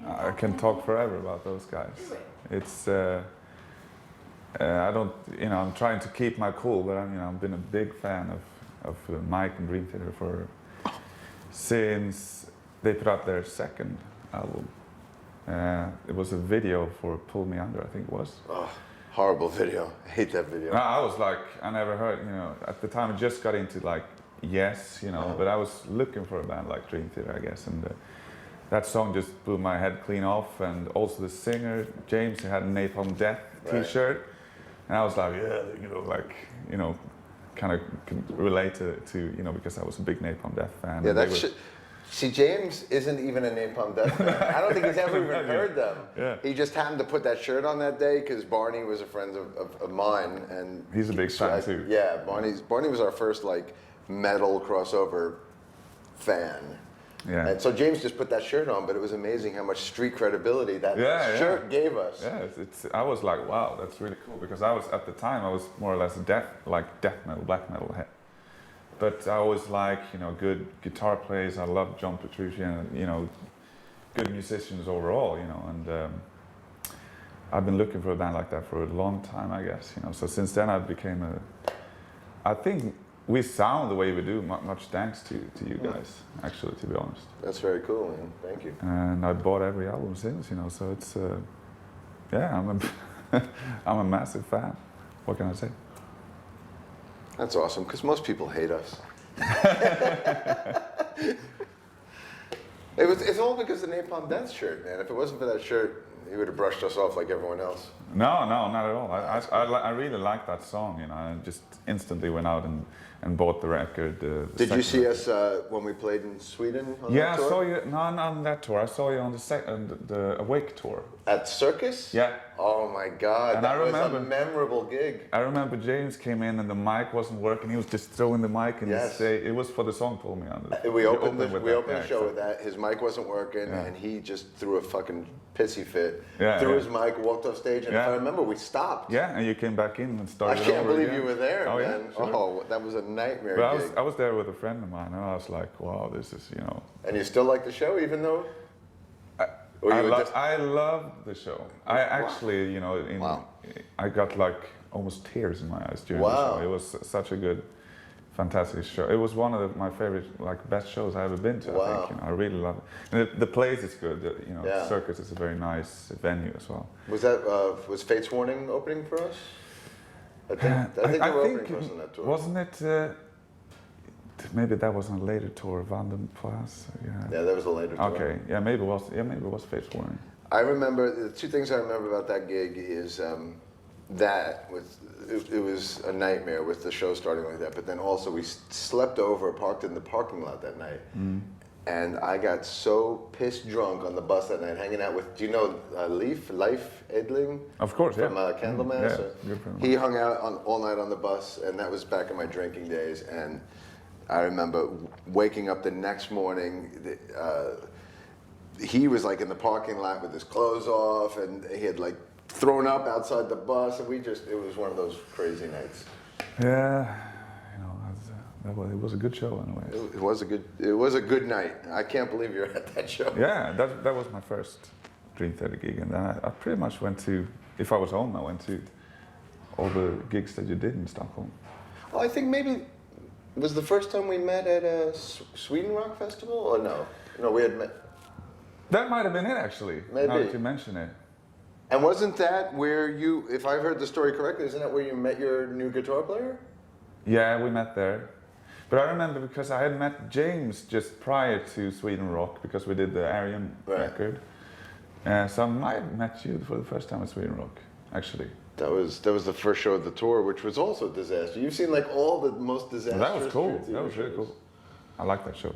I can talk forever about those guys. It's I don't, I'm trying to keep my cool, but I've been a big fan of Mike and Dream Theater since they put out their second album. It was a video for Pull Me Under, I think it was. Oh, horrible video. I hate that video. I was like, I never heard, at the time I just got into like Yes, but I was looking for a band like Dream Theater, I guess, and that song just blew my head clean off. And also the singer, James, he had a Napalm Death t-shirt, and I was like, kind of can relate to because I was a big Napalm Death fan. Yeah, see, James isn't even a Napalm Death fan. I don't think he's ever even heard them. Yeah. He just happened to put that shirt on that day because Barney was a friend of mine, and he's a big fan too. Yeah, Barney was our first like metal crossover fan. Yeah. And so James just put that shirt on, but it was amazing how much street credibility that shirt gave us. Yeah, I was like, wow, that's really cool, because at the time I was more or less death metal, black metal head. But I always like, good guitar players. I love John Petrucci and, good musicians overall, and I've been looking for a band like that for a long time, I guess, So since then I became I think we sound the way we do much thanks to you guys, actually, to be honest. That's very cool, man. Thank you. And I bought every album since, so it's, I'm a massive fan. What can I say? That's awesome, because most people hate us. It's all because of the Napalm Death shirt, man. If it wasn't for that shirt, he would have brushed us off like everyone else. No, not at all. I really like that song, I just instantly went out and bought the record. Did you see us when we played in Sweden on that tour? I saw you, not on that tour, I saw you on the Awake tour. At Circus? Yeah. Oh my God, and that was a memorable gig. I remember James came in and the mic wasn't working, he was just throwing the mic and it was for the song Pull Me Under. We opened the show with that, his mic wasn't working and he just threw a fucking pissy fit, threw his mic, walked off stage, and if I remember, we stopped. Yeah, and you came back in and started I can't over believe again. you were there, man. Yeah, sure. Oh, that was a nightmare gig. I was there with a friend of mine, and I was like, wow, this is, And you still like the show, even though? I love the show. I actually, I got like almost tears in my eyes during the show. It was such a good, fantastic show. It was one of my favorite, best shows I've ever been to. I think, I really love it. And the place is good. Circus is a very nice venue as well. Was that was Fate's Warning opening for us? I think they were opening for us on that tour. Wasn't it? Maybe that was on a later tour, Vanden Plas. Yeah, that was a later tour. Okay, maybe it was Fate's Warning. I remember the two things I remember about that gig is it was a nightmare with the show starting like that. But then also we slept over, parked in the parking lot that night, and I got so pissed drunk on the bus that night, hanging out with. Do you know Leif Edling? Of course, from Candlemass. He hung out all night on the bus, and that was back in my drinking days. And I remember waking up the next morning. He was in the parking lot with his clothes off, and he had thrown up outside the bus, and it was one of those crazy nights. Yeah, it was a good show anyway. It was a good night. I can't believe you're at that show. Yeah, that was my first Dream Theater gig, and then I pretty much went to, if I was home, I went to all the gigs that you did in Stockholm. Well, I think maybe it was the first time we met at a Sweden Rock Festival, or no? No, we had met. That might have been it, actually. Maybe. Now that you mention it. And wasn't that where you, if I heard the story correctly, isn't that where you met your new guitar player? Yeah, we met there. But I remember because I had met James just prior to Sweden Rock, because we did the Aryan record. So I might have met you for the first time at Sweden Rock, actually. That was the first show of the tour, which was also a disaster. You've seen all the most disastrous. That was cool. That was really cool. I like that show.